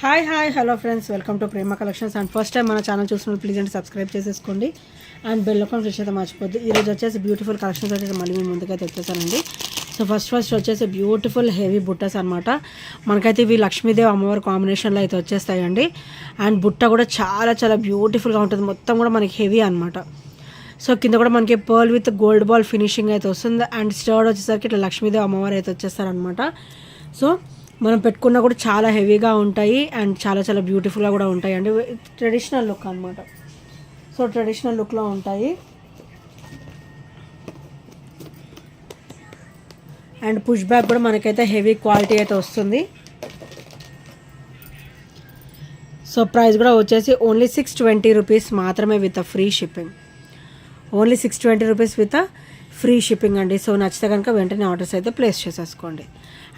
Hi hello friends, welcome to Prema collections. And first time మన channel చూస్తున్నప్పుడు please and subscribe చేసేసుకోండి and bell icon press అయితే మర్చిపోద్దు. ఈరోజు వచ్చేసి బ్యూటిఫుల్ కలెక్షన్స్ అయితే మళ్ళీ మేము ముందుకైతే వచ్చేసానండి. సో ఫస్ట్ వచ్చేసి బ్యూటిఫుల్ హెవీ బుట్టస్ అనమాట. మనకైతే ఇవి లక్ష్మీదేవి అమ్మవారి కాంబినేషన్లో అయితే వచ్చేస్తాయండి. అండ్ బుట్ట కూడా చాలా బ్యూటిఫుల్గా ఉంటుంది. మొత్తం కూడా మనకి హెవీ అనమాట. సో కింద కూడా మనకి pearl with gold ball finishing అయితే వస్తుంది. అండ్ స్టర్డ్ వచ్చేసరికి ఇట్లా లక్ష్మీదేవి అమ్మవారు అయితే వచ్చేస్తారనమాట. సో మనం పెట్టుకున్నా కూడా చాలా హెవీగా ఉంటాయి అండ్ చాలా బ్యూటిఫుల్గా కూడా ఉంటాయి అండి. ట్రెడిషనల్ లుక్ అనమాట. సో ట్రెడిషనల్ లుక్లో ఉంటాయి. అండ్ పుష్ బ్యాక్ కూడా మనకైతే హెవీ క్వాలిటీ అయితే వస్తుంది. సో ప్రైస్ కూడా వచ్చేసి ఓన్లీ 620 రూపీస్ మాత్రమే with free shipping. Only 620 rupees with free shipping అండి. సో నచ్చితే కనుక వెంటనే ఆర్డర్స్ అయితే ప్లేస్ చేసేసుకోండి.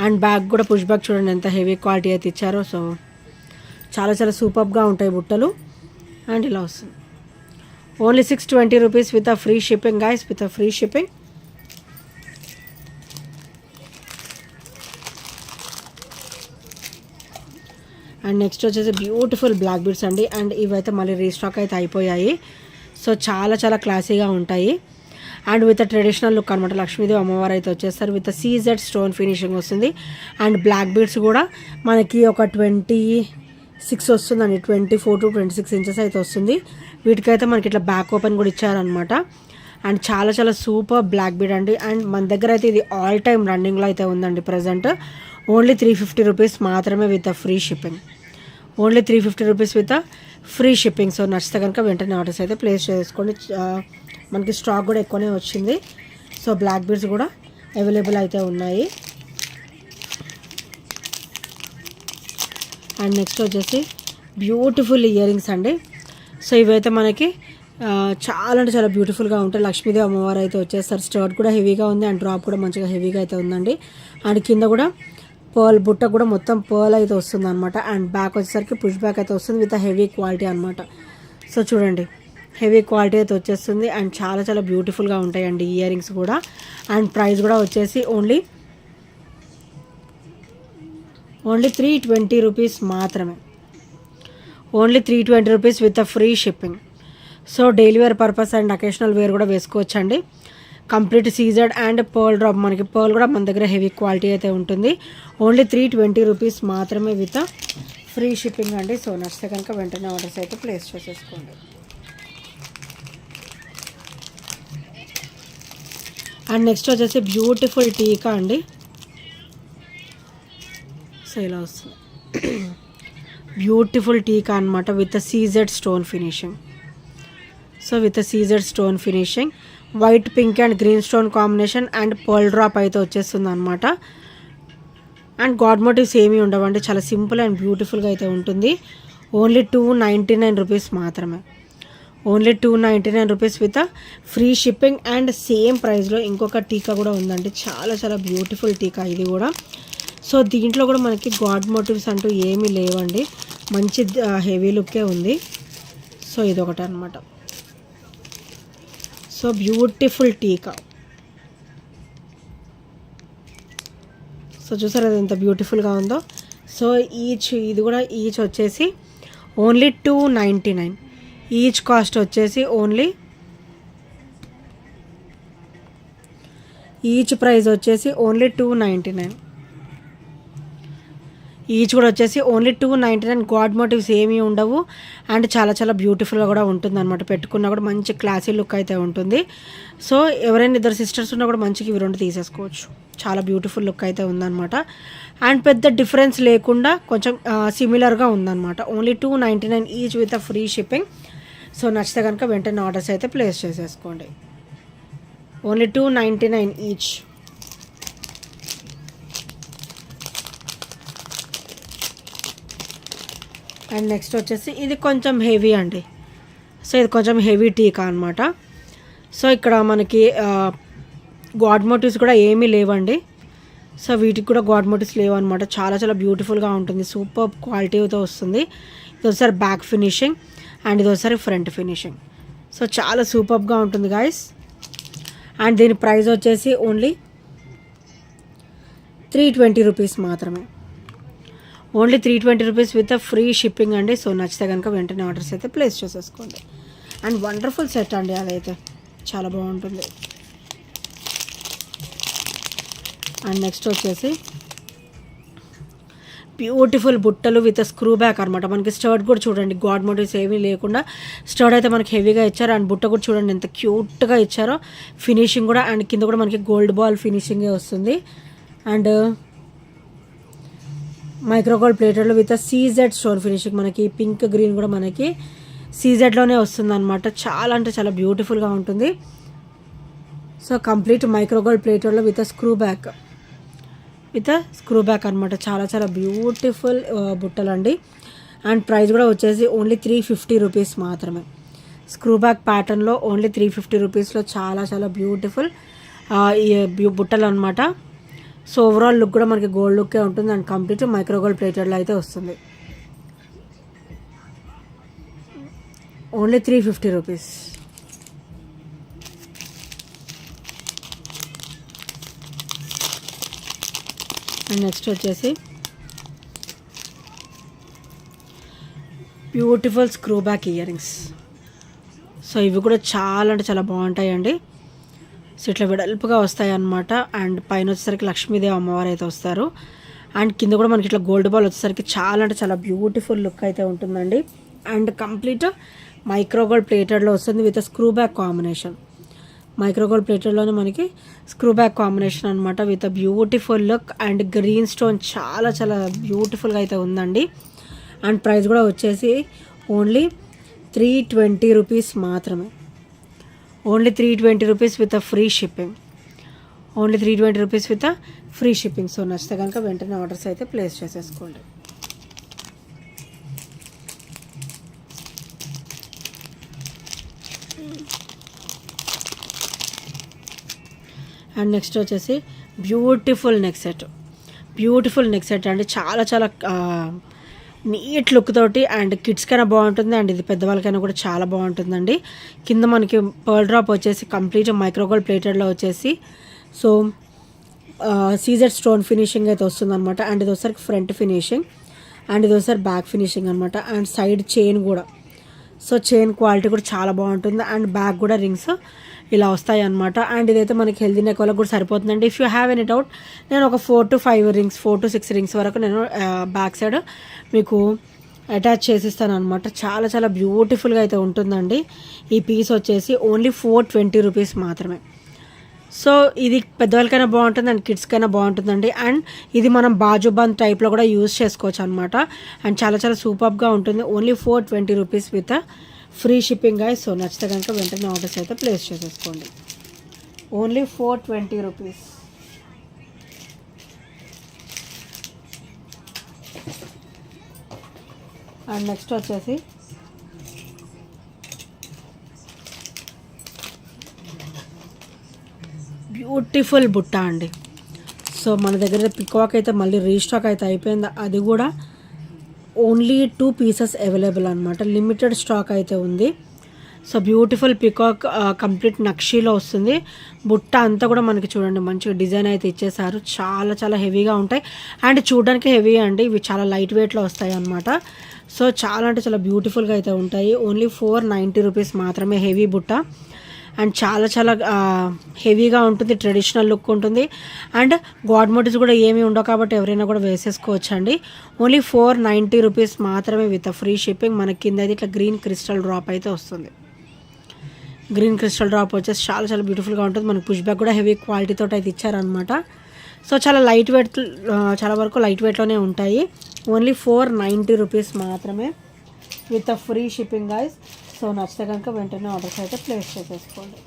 అండ్ బ్యాగ్ కూడా పుష్ బ్యాక్ చూడండి ఎంత హెవీ క్వాలిటీ అయితే ఇచ్చారో. సో చాలా సూపర్గా ఉంటాయి బుట్టలు. అండ్ ఇలా వస్తుంది. Only 620 rupees with free shipping guys, with free shipping. And next వచ్చేసి బ్యూటిఫుల్ బ్లాక్ బీడ్స్ అండి. అండ్ ఇవైతే మళ్ళీ రీస్టాక్ అయితే అయిపోయాయి. సో చాలా క్లాసీగా ఉంటాయి. అండ్ విత్ ట్రెడిషనల్ లుక్ అనమాట. లక్ష్మీదేవి అమ్మవారు అయితే వచ్చేస్తారు. విత్ సీజెడ్ స్టోన్ ఫినిషింగ్ వస్తుంది. అండ్ బ్లాక్ బీడ్స్ కూడా మనకి ఒక 26 వస్తుందండి. 24 to 26 ఇంచెస్ అయితే వస్తుంది. వీటికైతే మనకి ఇట్లా బ్యాక్ ఓపెన్ కూడా ఇచ్చారనమాట. అండ్ చాలా సూపర్ బ్లాక్ బీడ్ అండి. అండ్ మన దగ్గర అయితే ఇది ఆల్ టైమ్ రన్నింగ్లో అయితే ఉందండి ప్రజెంట్. ఓన్లీ 350 రూపీస్ మాత్రమే with free shipping. Only 350 rupees with free shipping. So నచ్చితే కనుక వెంటనే ఆర్డర్స్ అయితే ప్లేస్ చేసుకోండి. మనకి స్టాక్ కూడా ఎక్కువనే వచ్చింది. సో బ్లాక్ బీడ్స్ కూడా అవైలబుల్ అయితే ఉన్నాయి. అండ్ నెక్స్ట్ వచ్చేసి బ్యూటిఫుల్ ఇయర్ రింగ్స్ అండి. సో ఇవైతే మనకి చాలా బ్యూటిఫుల్గా ఉంటాయి. లక్ష్మీదేవి అమ్మవారు అయితే వచ్చేస్తారు. స్టర్ట్ కూడా హెవీగా ఉంది అండ్ డ్రాప్ కూడా మంచిగా హెవీగా అయితే ఉందండి. అండ్ కింద కూడా పర్ల్ బుట్ట కూడా మొత్తం పర్ల్ అయితే వస్తుంది అనమాట. అండ్ బ్యాక్ వచ్చేసరికి పుష్ బ్యాక్ అయితే వస్తుంది విత్ హెవీ క్వాలిటీ అనమాట. సో చూడండి హెవీ క్వాలిటీ అయితే వచ్చేస్తుంది. అండ్ చాలా బ్యూటిఫుల్గా ఉంటాయండి ఇయర్ రింగ్స్ కూడా. అండ్ ప్రైస్ కూడా వచ్చేసి ఓన్లీ 320 రూపీస్ మాత్రమే. Only 320 rupees with free shipping. So daily wear purpose and occasional wear కూడా వేసుకోవచ్చండి. Complete CZ and pearl drop. మనకి పర్ల్ కూడా మన దగ్గర హెవీ క్వాలిటీ అయితే ఉంటుంది. ఓన్లీ 320 రూపీస్ మాత్రమే విత్ ఫ్రీ షిప్పింగ్ అండి. సో నచ్చితే కనుక వెంటనే ఆర్డర్స్ అయితే ప్లేస్ చేసేసుకోండి. అండ్ నెక్స్ట్ వచ్చేసి బ్యూటిఫుల్ టీకా అండి. సో ఇలా వస్తుంది బ్యూటిఫుల్ టీకా అనమాట with CZ stone finishing. So with CZ stone finishing, white pink and green stone combination and pearl drop అయితే వచ్చేస్తుంది అనమాట. అండ్ గాడ్ మోటివ్స్ ఏమీ ఉండవండి. చాలా సింపుల్ అండ్ బ్యూటిఫుల్గా అయితే ఉంటుంది. ఓన్లీ 299 రూపీస్ మాత్రమే. Only 299 rupees with free shipping. And same ప్రైస్లో ఇంకొక టీకా కూడా ఉందండి. చాలా బ్యూటిఫుల్ టీకా ఇది కూడా. సో దీంట్లో కూడా మనకి గాడ్ మోటివ్స్ అంటూ ఏమీ లేవండి. మంచి హెవీ లుక్కే ఉంది. సో ఇదొకటి అనమాట. సో బ్యూటిఫుల్ టీకా. సో చూసారు అది ఎంత బ్యూటిఫుల్గా ఉందో. సో ఇది కూడా ఈచ్ వచ్చేసి ఓన్లీ 299. ఈచ్ కాస్ట్ వచ్చేసి ఓన్లీ ఈచ్ ప్రైస్ వచ్చేసి ఓన్లీ 299. ఈచ్ కూడా వచ్చేసి ఓన్లీ 299. గాడ్ మోటివ్స్ ఏమీ ఉండవు. అండ్ చాలా బ్యూటిఫుల్గా కూడా ఉంటుంది అనమాట. పెట్టుకున్నా కూడా మంచి క్లాసీ లుక్ అయితే ఉంటుంది. సో ఎవరైనా ఇద్దరు సిస్టర్స్ ఉన్నా కూడా మంచిగా ఇవి 2 తీసేసుకోవచ్చు. చాలా బ్యూటిఫుల్ లుక్ అయితే ఉందన్నమాట. అండ్ పెద్ద డిఫరెన్స్ లేకుండా కొంచెం సిమిలర్గా ఉందన్నమాట. Only 299 each with free shipping. So నచ్చితే కనుక వెంటనే ఆర్డర్స్ అయితే ప్లేస్ చేసేసుకోండి. Only 299 each. అండ్ నెక్స్ట్ వచ్చేసి ఇది కొంచెం హెవీ అండి. సో ఇది కొంచెం హెవీ టీకా అనమాట. సో ఇక్కడ మనకి గాడ్ మోటివ్స్ కూడా ఏమీ లేవండి. సో వీటికి కూడా గాడ్ మోటివ్స్ లేవు అనమాట. చాలా బ్యూటిఫుల్గా ఉంటుంది. సూపర్ క్వాలిటీతో వస్తుంది. ఇది ఒకసారి బ్యాక్ ఫినిషింగ్ అండ్ ఇది ఒకసారి ఫ్రంట్ ఫినిషింగ్. సో చాలా సూపర్గా ఉంటుంది గాయస్. అండ్ దీని ప్రైస్ వచ్చేసి ఓన్లీ 320 రూపీస్ మాత్రమే. Only 320 rupees with free shipping అండి. సో నచ్చితే కనుక వెంటనే ఆర్డర్స్ అయితే ప్లేస్ చేసేసుకోండి. అండ్ వండర్ఫుల్ సెట్ అండి, అదైతే చాలా బాగుంటుంది. అండ్ నెక్స్ట్ వచ్చేసి బ్యూటిఫుల్ బుట్టలు విత్ స్క్రూ బ్యాక్ అనమాట. మనకి స్టర్ట్ కూడా చూడండి, గాడ్ మోటివ్స్ ఏమీ లేకుండా స్టర్ట్ అయితే మనకి హెవీగా ఇచ్చారు. అండ్ బుట్ట కూడా చూడండి ఎంత క్యూట్గా ఇచ్చారో, ఫినిషింగ్ కూడా. అండ్ కింద కూడా మనకి గోల్డ్ బాల్ ఫినిషింగే వస్తుంది. అండ్ మైక్రోగోల్డ్ ప్లేటెడ్లో విత్ సీజెడ్ స్టోన్ ఫినిషింగ్, మనకి పింక్ గ్రీన్ కూడా మనకి సీజెడ్లోనే వస్తుంది అనమాట. చాలా అంటే చాలా బ్యూటిఫుల్గా ఉంటుంది. సో కంప్లీట్ మైక్రోగోల్డ్ ప్లేటెడ్లో విత్ స్క్రూ బ్యాక్ అనమాట. చాలా చాలా బ్యూటిఫుల్ బుట్టలు అండి. అండ్ ప్రైస్ కూడా వచ్చేసి ఓన్లీ 350 రూపీస్ మాత్రమే. స్క్రూ బ్యాక్ ప్యాటర్న్లో ఓన్లీ 350 రూపీస్లో చాలా చాలా బ్యూటిఫుల్ బుట్టలు అనమాట. సో ఓవరాల్ లుక్ కూడా మనకి గోల్డ్ లుక్కే ఉంటుంది. అండ్ కంప్లీట్ మైక్రోగోల్డ్ ప్లేటెడ్లో అయితే వస్తుంది. Only 350 rupees. అండ్ నెక్స్ట్ వచ్చేసి beautiful screw back ear rings. So ఇవి కూడా చాలా అంటే చాలా బాగుంటాయండి. సో ఇట్లా వెడల్పుగా వస్తాయి అన్నమాట. అండ్ పైన వచ్చేసరికి లక్ష్మీదేవి అమ్మవారు అయితే వస్తారు. అండ్ కింద కూడా మనకి ఇట్లా గోల్డ్ బాల్ వచ్చేసరికి చాలా అంటే చాలా బ్యూటిఫుల్ లుక్ అయితే ఉంటుందండి. అండ్ కంప్లీట్ మైక్రోగోల్డ్ ప్లేటెడ్లో వస్తుంది with screw back combination. Micro gold ప్లేటెడ్లోనే మనకి స్క్రూ బ్యాక్ కాంబినేషన్ అనమాట with beautiful look. And green stone చాలా చాలా బ్యూటిఫుల్గా అయితే ఉందండి. అండ్ ప్రైస్ కూడా వచ్చేసి ఓన్లీ 320 రూపీస్ మాత్రమే. Only 320 rupees with free shipping. Only 320 rupees with free shipping. So నచ్చితే కనుక వెంటనే ఆర్డర్స్ అయితే ప్లేస్ చేసేసుకోండి. అండ్ నెక్స్ట్ వచ్చేసి బ్యూటిఫుల్ నెక్ సెట్ అండి. చాలా చాలా నీట్ లుక్ తోటి. అండ్ కిడ్స్కైనా బాగుంటుంది, అండ్ ఇది పెద్దవాళ్ళకైనా కూడా చాలా బాగుంటుందండి. కింద మనకి పర్ల్ డ్రాప్ వచ్చేసి కంప్లీట్ మైక్రోగోల్డ్ ప్లేటెడ్లో వచ్చేసి సో సీజర్ స్టోన్ ఫినిషింగ్ అయితే వస్తుంది అనమాట. అండ్ ఇది ఒకసారి ఫ్రంట్ ఫినిషింగ్, అండ్ ఇది ఒకసారి బ్యాక్ ఫినిషింగ్ అనమాట. అండ్ సైడ్ చైన్ కూడా, సో చైన్ క్వాలిటీ కూడా చాలా బాగుంటుంది. అండ్ బ్యాక్ కూడా రింగ్స్ ఇలా వస్తాయి అనమాట. అండ్ ఇదైతే మనకి హెల్దీ నెక్ వాళ్ళకి కూడా సరిపోతుందండి. If you have any doubt, నేను ఒక 4 to 6 రింగ్స్ వరకు నేను బ్యాక్ సైడ్ మీకు అటాచ్ చేసిస్తాను అనమాట. చాలా చాలా బ్యూటిఫుల్గా అయితే ఉంటుందండి. ఈ పీస్ వచ్చేసి ఓన్లీ 420 రూపీస్ మాత్రమే. సో ఇది పెద్దవాళ్ళకైనా బాగుంటుంది అండ్ కిడ్స్కైనా బాగుంటుందండి. అండ్ ఇది మనం బాజుబంద్ టైప్లో కూడా యూజ్ చేసుకోవచ్చు అనమాట. అండ్ చాలా చాలా సూపర్గా ఉంటుంది. Only 420 rupees with free shipping guys. So నచ్చితే కనుక వెంటనే ఆర్డర్స్ అయితే ప్లేస్ చేసేసుకోండి. Only 420 rupees. అండ్ నెక్స్ట్ వచ్చేసి బ్యూటిఫుల్ బుట్ట అండి. సో మన దగ్గర పికాక్ అయితే మళ్ళీ రీస్టాక్ అయితే అయిపోయింది. అది కూడా ఓన్లీ 2 పీసెస్ అవైలబుల్ అనమాట. లిమిటెడ్ స్టాక్ అయితే ఉంది. సో బ్యూటిఫుల్ పికాక్ కంప్లీట్ నక్షీలో వస్తుంది. బుట్ట అంతా కూడా మనకి చూడండి మంచిగా డిజైన్ అయితే ఇచ్చేసారు. చాలా చాలా హెవీగా ఉంటాయి. అండ్ చూడడానికి హెవీ అండి, ఇవి చాలా లైట్ వెయిట్లో వస్తాయి అనమాట. సో చాలా అంటే చాలా బ్యూటిఫుల్గా అయితే ఉంటాయి. ఓన్లీ 490 రూపీస్ మాత్రమే హెవీ బుట్ట. అండ్ చాలా చాలా హెవీగా ఉంటుంది, ట్రెడిషనల్ లుక్ ఉంటుంది. అండ్ గాడ్ మోటివ్స్ కూడా ఏమీ ఉండవు కాబట్టి ఎవరైనా కూడా వేసేసుకోవచ్చు అండి. ఓన్లీ 490 రూపీస్ మాత్రమే విత్ ఫ్రీ షిప్పింగ్. మనకి కింద అయితే ఇట్లా గ్రీన్ క్రిస్టల్ డ్రాప్ అయితే వస్తుంది. గ్రీన్ క్రిస్టల్ డ్రాప్ వచ్చేసి చాలా చాలా బ్యూటిఫుల్గా ఉంటుంది. మనకి పుష్ బ్యాక్ కూడా హెవీ క్వాలిటీతో అయితే ఇచ్చారనమాట. సో చాలా లైట్ వెయిట్, చాలా వరకు లైట్ వెయిట్లోనే ఉంటాయి. ఓన్లీ 490 రూపీస్ మాత్రమే with free shipping guys. So నచ్చితే కనుక వెంటనే ఆర్డర్స్ అయితే ప్లేస్ చేసేసుకోండి.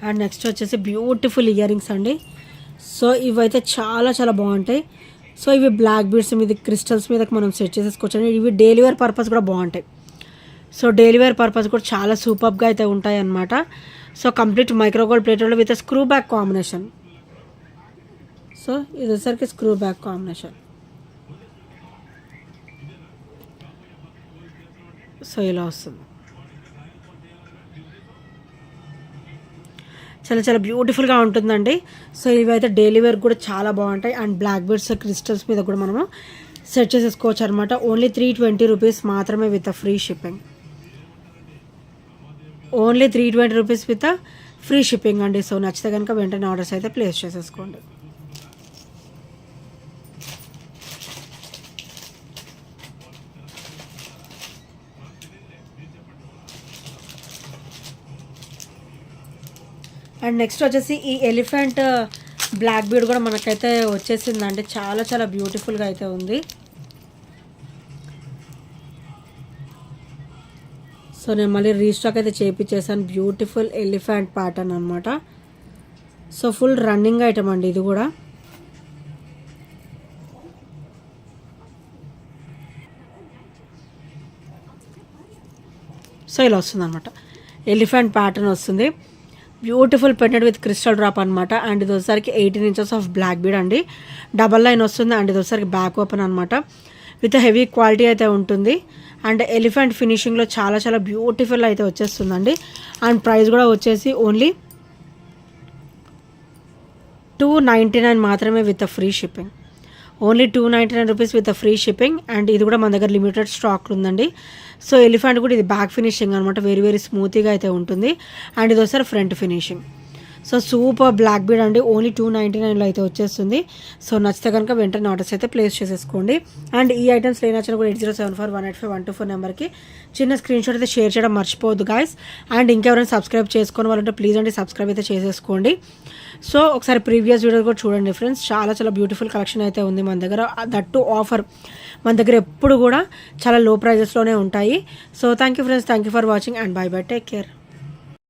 అండ్ నెక్స్ట్ వచ్చేసి బ్యూటిఫుల్ ఇయర్ రింగ్స్ అండి. సో ఇవైతే చాలా చాలా బాగుంటాయి. సో ఇవి బ్లాక్ బీడ్స్ మీద క్రిస్టల్స్ మీద మనం సెట్ చేసేసుకోవచ్చు అండి. ఇవి డైలీ వేర్ పర్పస్ కూడా బాగుంటాయి. సో డైలీ వేర్ పర్పస్ కూడా చాలా సూపర్గా అయితే ఉంటాయి అన్నమాట. సో కంప్లీట్ మైక్రోగోల్డ్ ప్లేటెడ్లో with screw back combination. So ఇది వచ్చేసరికి స్క్రూ బ్యాక్ కాంబినేషన్. సో ఇలా వస్తుంది. చాలా చాలా బ్యూటిఫుల్గా ఉంటుందండి. సో ఇవైతే డైలీ వేర్ కూడా చాలా బాగుంటాయి. అండ్ బ్లాక్ బీడ్స్ క్రిస్టల్స్ మీద కూడా మనము సెట్ చేసేసుకోవచ్చు అనమాట. ఓన్లీ 320 రూపీస్ మాత్రమే with free shipping. Only 320 rupees with free shipping అండి. సో నచ్చితే కనుక వెంటనే ఆర్డర్స్ అయితే ప్లేస్ చేసేసుకోండి. అండ్ నెక్స్ట్ వచ్చేసి ఈ ఎలిఫెంట్ బ్లాక్ బీడ్ కూడా మనకైతే వచ్చేసిందండి. చాలా చాలా బ్యూటిఫుల్గా అయితే ఉంది. సో నేను మళ్ళీ రీస్టాక్ అయితే చేయించేసాను. బ్యూటిఫుల్ ఎలిఫెంట్ ప్యాటర్న్ అనమాట. సో ఫుల్ రన్నింగ్ ఐటమ్ అండి ఇది కూడా. సో ఇలా వస్తుంది అనమాట. ఎలిఫెంట్ ప్యాటర్న్ వస్తుంది. Beautiful pendant with crystal drop అనమాట. అండ్ ఇది వచ్చేసరికి 18 ఇంచెస్ ఆఫ్ బ్లాక్ బీడ్ అండి. డబల్ లైన్ వస్తుంది. అండ్ ఇది వచ్చేసరికి బ్యాక్ ఓపెన్ అనమాట. విత్ హెవీ క్వాలిటీ అయితే ఉంటుంది. అండ్ ఎలిఫెంట్ ఫినిషింగ్లో చాలా చాలా బ్యూటిఫుల్ అయితే వచ్చేస్తుందండి. అండ్ ప్రైస్ కూడా వచ్చేసి ఓన్లీ 299 మాత్రమే with free shipping. Only 299 rupees with free shipping. And ఇది కూడా మన దగ్గర లిమిటెడ్ స్టాక్ ఉందండి. సో ఎలిఫెంట్ కూడా ఇది బ్యాక్ ఫినిషింగ్ అనమాట. వెరీ వెరీ స్మూత్గా అయితే ఉంటుంది. అండ్ ఇది ఒకసారి front finishing. So super black bead అండి. ఓన్లీ 299లో అయితే వచ్చేస్తుంది. సో నచ్చితే కనుక వెంటనే ఆర్డర్స్ అయితే ప్లేస్ చేసేసుకోండి. అండ్ ఈ ఐటమ్స్ లేనచ్చిన కూడా 8074185124 నెంబర్కి చిన్న స్క్రీన్ షాట్ అయితే షేర్ చేయడం మర్చిపోవద్దు గాయస్. అండ్ ఇంకెవరైనా సబ్స్క్రైబ్ చేసుకుని వాళ్ళంటే ప్లీజ్ అండి సబ్స్క్రైబ్ అయితే చేసేసుకోండి. సో ఒకసారి ప్రీవియస్ వీడియో కూడా చూడండి ఫ్రెండ్స్. చాలా చాలా బ్యూటిఫుల్ కలెక్షన్ అయితే ఉంది మన దగ్గర. దట్టు ఆఫర్ మన దగ్గర ఎప్పుడు కూడా చాలా లో ప్రైజెస్లోనే ఉంటాయి. So thank you friends. Thank you for watching and by by. Take care.